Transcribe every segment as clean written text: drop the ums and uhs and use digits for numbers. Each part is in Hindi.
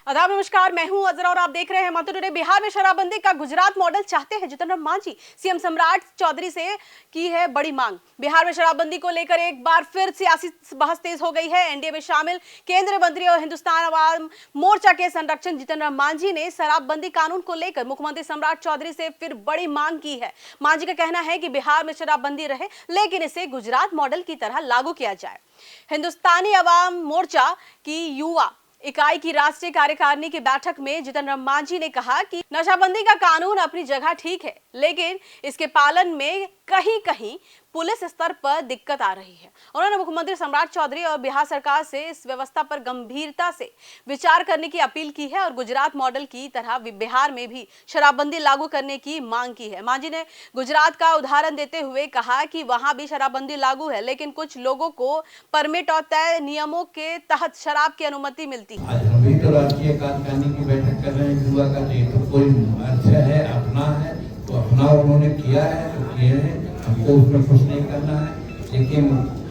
आदाब, नमस्कार, मैं हूं अजरा और आप देख रहे हैं मंत्र टुडे। बिहार में शराबबंदी का गुजरात मॉडल चाहते हैं जितेंद्र मांझी। सीएम सम्राट चौधरी से की है बड़ी मांग। बिहार में शराबबंदी को लेकर एक बार फिर सियासी बहस तेज हो गई है। एनडीए में शामिल केंद्रीय मंत्री और हिंदुस्तान अवाम मोर्चा के संरक्षक जितेंद्र मांझी ने शराबबंदी कानून को लेकर मुख्यमंत्री सम्राट चौधरी से फिर बड़ी मांग की है। मांझी का कहना है कि बिहार में शराबबंदी रहे लेकिन इसे गुजरात मॉडल की तरह लागू किया जाए। हिंदुस्तानी अवाम मोर्चा की युवा इकाई की राष्ट्रीय कार्यकारिणी की बैठक में जितेंद्र मांझी ने कहा कि नशाबंदी का कानून अपनी जगह ठीक है लेकिन इसके पालन में कहीं कहीं पुलिस स्तर पर दिक्कत आ रही है। उन्होंने मुख्यमंत्री सम्राट चौधरी और बिहार सरकार से इस व्यवस्था पर गंभीरता से विचार करने की अपील की है और गुजरात मॉडल की तरह बिहार में भी शराबबंदी लागू करने की मांग की है। मांझी ने गुजरात का उदाहरण देते हुए कहा कि वहां भी शराबबंदी लागू है लेकिन कुछ लोगों को परमिट और तय नियमों के तहत शराब की अनुमति मिलती है। आज हम भी तो राष्ट्रीय कार्यकारिणी की बैठक कर रहे हैं। युवा का तो कोई अर्थ है, अपना है तो अपना उन्होंने किया है तो किए हैं, हमको उसमें कुछ नहीं करना है। लेकिन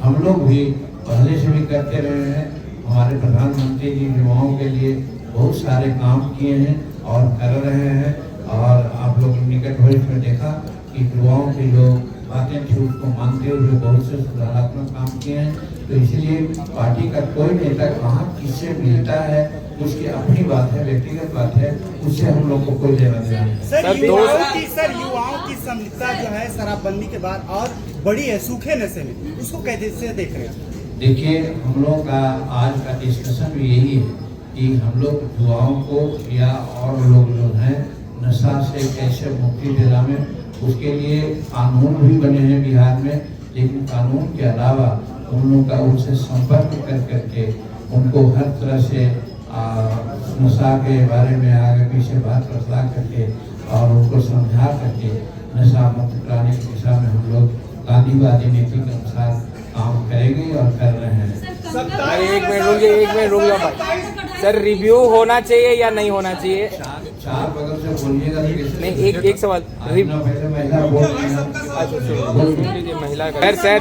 हम लोग भी पहले से भी करते रहे हैं। हमारे प्रधानमंत्री जी युवाओं के लिए बहुत सारे काम किए हैं और कर रहे हैं। और आप लोग निकट भविष्य में देखा कि युवाओं की जो बातें थी उसको मानते हुए बहुत से सुधारात्मक काम किए हैं। तो इसलिए पार्टी का कोई नेता कहाँ किससे मिलता है उसकी अपनी बात है, व्यक्तिगत बात है, उससे हम लोग को कोई लेना देना नहीं। सर युवाओं की संलिप्तता जो है शराबबंदी के बाद और बड़ी है सूखे नशे में, उसको कैसे देख रहे हैं? देखिए, हम लोग का आज का डिस्कशन भी यही है कि हम लोग युवाओं को या और लोग जो हैं नशा से कैसे मुक्ति दिलाएं, उसके लिए कानून भी बने हैं बिहार में। लेकिन कानून के अलावा उन लोगों का उनसे संपर्क कर करके उनको हर तरह से नशा के बारे में आगे पीछे बात बतला करके और उनको समझा करके नशा मुक्त कराने की दिशा में हम लोग गांधीवादी नीति के अनुसार काम करेंगे और कर रहे हैं। एक मिनट रुक जाओ भाई। सर, रिव्यू होना चाहिए या नहीं होना चाहिए? चार बगल से बोलिएगा नहीं, एक सवाल। महिला बोल रही है। महिला का सर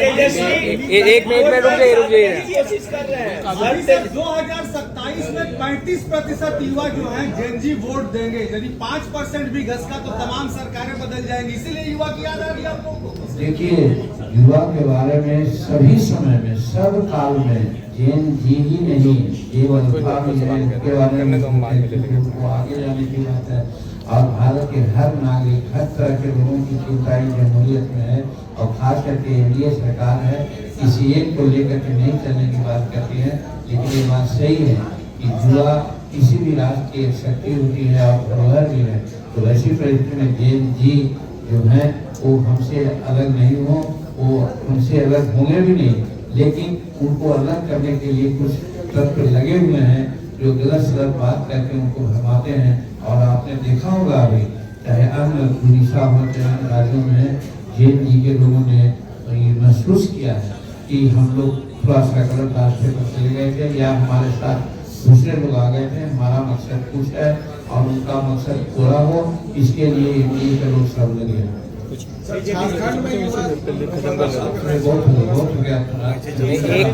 एक मिनट में रुक जाइए। 2027 में 35% युवा जो है जेनजी वोट देंगे। यदि 5% भी घसका तो तमाम सरकारें बदल जाएंगी। इसीलिए युवा की याद आ रही है आप लोगों को। देखिए, युवा के बारे में सभी समय में सब काल में जेन जी ही नहीं, जीवन भी है, उसके बारे में उनको आगे जाने की बात है। और भारत के हर नागरिक, हर तरह के लोगों की चिंता जमहूरियत में है और खास करके एनडीए सरकार है किसी एक को लेकर के नहीं चलने की बात करती है। लेकिन ये बात सही है कि युवा किसी भी राष्ट्र की एक शक्ति होती है और धरोहर भी है। तो ऐसी परिस्थिति में जेन जी जो है वो हमसे अलग नहीं हो, वो उनसे अलग होंगे भी नहीं, लेकिन उनको अलग करने के लिए कुछ तत्व लगे हुए हैं जो गलत सलत बात करके उनको भरमाते हैं। और आपने देखा होगा अभी चाहे अन्य उड़ीसा हो चाहे राज्यों में जेन जी के लोगों ने ये महसूस किया है कि हम लोग थोड़ा सा गलत रास्ते पर चले गए थे या हमारे साथ दूसरे लोग आ गए थे। हमारा मकसद कुछ है और उनका मकसद पूरा हो, इसके लिए एनडीए के लोग सब लगे हैं।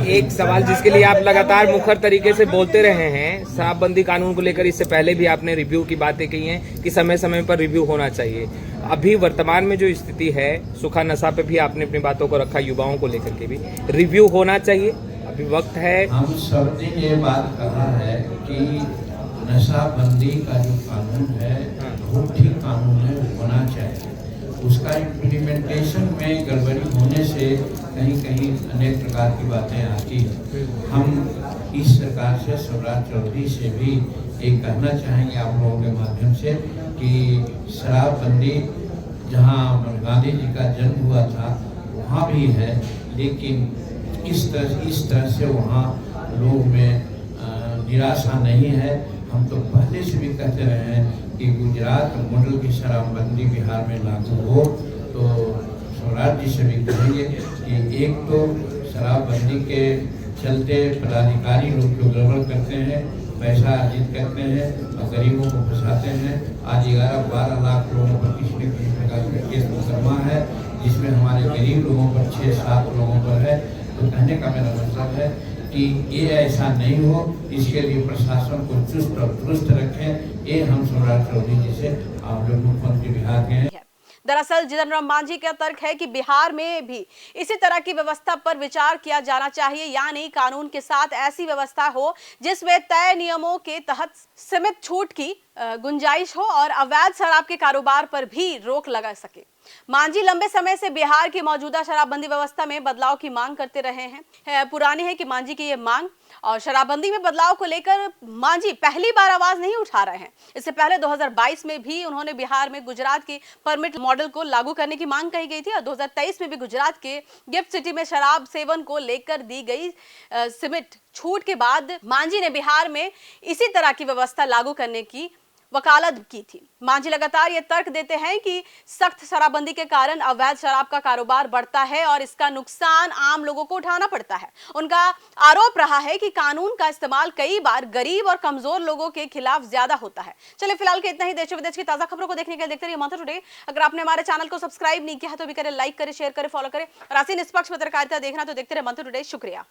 एक सवाल जिसके लिए आप लगातार मुखर तरीके से बोलते रहे हैं, शराबबंदी कानून को लेकर इससे पहले भी आपने रिव्यू की बातें की हैं कि समय समय पर रिव्यू होना चाहिए। अभी वर्तमान में जो स्थिति है सूखा नशा पे भी आपने अपनी बातों को रखा, युवाओं को लेकर के भी रिव्यू होना चाहिए, अभी वक्त है। हम सब ने ये बात कहा है कि नशाबंदी का जो कानून है वो ठीक कानून है, होना चाहिए। उसका इम्प्लीमेंटेशन में गड़बड़ी होने से कहीं कहीं अनेक प्रकार की बातें आती हैं। हम इस सरकार से, शिवराज चौधरी से भी ये कहना चाहेंगे आप लोगों के माध्यम से कि शराबबंदी जहाँ गांधी जी का जन्म हुआ था वहाँ भी है, लेकिन इस तरह से वहाँ लोग में निराशा नहीं है। हम तो पहले से भी कहते रहे हैं कि गुजरात मॉडल की शराबबंदी बिहार में लागू हो तो सम्राट जी से भी कहेंगे कि एक तो शराबबंदी के चलते पदाधिकारी लोग जो गड़बड़ करते हैं, पैसा अर्जित करते हैं और गरीबों को फंसाते हैं। आज 11-12 लाख लोगों पर किसी न किसी प्रकार का केस मुकदमा है, जिसमें हमारे गरीब लोगों पर 6-7 लोगों पर है। तो कहने का मेरा मतलब है कि ये ऐसा नहीं हो, इसके लिए प्रशासन को चुस्त और दुरुस्त रखें। ये हम सम्राट चौधरी जी से आप लोग मुख्यमंत्री बिहार के हैं। दरअसल जितन राम मांझी का तर्क है कि बिहार में भी इसी तरह की व्यवस्था पर विचार किया जाना चाहिए, यानी कानून के साथ ऐसी व्यवस्था हो जिसमें तय नियमों के तहत सीमित छूट की गुंजाइश हो और अवैध शराब के कारोबार पर भी रोक लगा सके। मांझी लंबे समय से बिहार की मौजूदा शराबबंदी व्यवस्था में बदलाव की मांग करते रहे हैं। पुरानी है कि मांझी की ये मांग और शराबबंदी में बदलाव को लेकर मांझी पहली बार आवाज नहीं उठा रहे हैं। इससे पहले 2022 में भी उन्होंने बिहार में गुजरात के परमिट मॉडल को लागू करने की मांग कही गई थी और 2023 में भी गुजरात के गिफ्ट सिटी में शराब सेवन को लेकर दी गई सीमित छूट के बाद मांझी ने बिहार में इसी तरह की व्यवस्था लागू करने की वकालत की थी। मांझी लगातार ये तर्क देते हैं कि सख्त शराबबंदी के कारण अवैध शराब का कारोबार बढ़ता है और इसका नुकसान आम लोगों को उठाना पड़ता है। उनका आरोप रहा है कि कानून का इस्तेमाल कई बार गरीब और कमजोर लोगों के खिलाफ ज्यादा होता है। चलिए फिलहाल के इतना ही। देश विदेश की ताजा खबरों को देखने के लिए देखते रहिए मंत्र टुडे। अगर आपने हमारे चैनल को सब्सक्राइब नहीं किया तो भी करें, लाइक करें, शेयर करें, फॉलो करें और ऐसी निष्पक्ष पत्रकारिता देखना तो देखते रहे मंत्र टुडे। शुक्रिया।